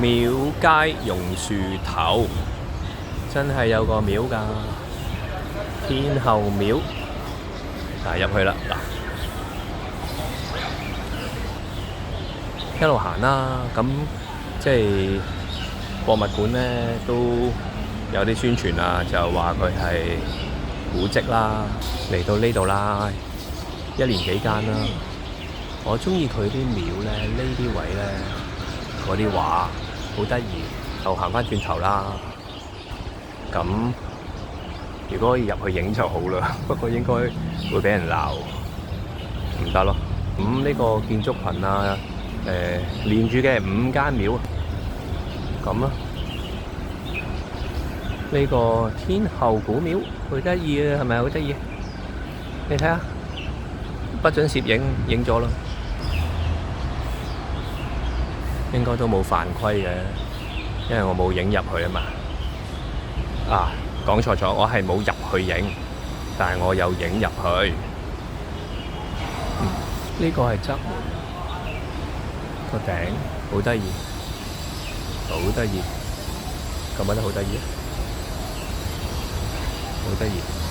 廟街榕樹頭，真係有個廟㗎，天后廟。入去啦，一路行啦。咁即係博物館呢都有啲宣傳啊，就話佢係古蹟啦，嚟到呢度啦，一年幾間啦。我中意佢啲廟呢，呢啲位呢，嗰啲畫好得意。就行返轉頭啦。咁如果可以入去影就好啦，不過應該會俾人鬧，唔得咯。咁呢個建築群啊，連住嘅5間廟，咁啦。呢個天后古廟好得意啊，係咪好得意？你睇下，不准攝影，影咗啦。應該都冇犯規嘅，因為我冇影入去啊嘛。講錯咗，我係冇入去影，但係我有影入去。呢個係側門個頂，好得意，好得意，覺唔覺得好得意啊？好得意。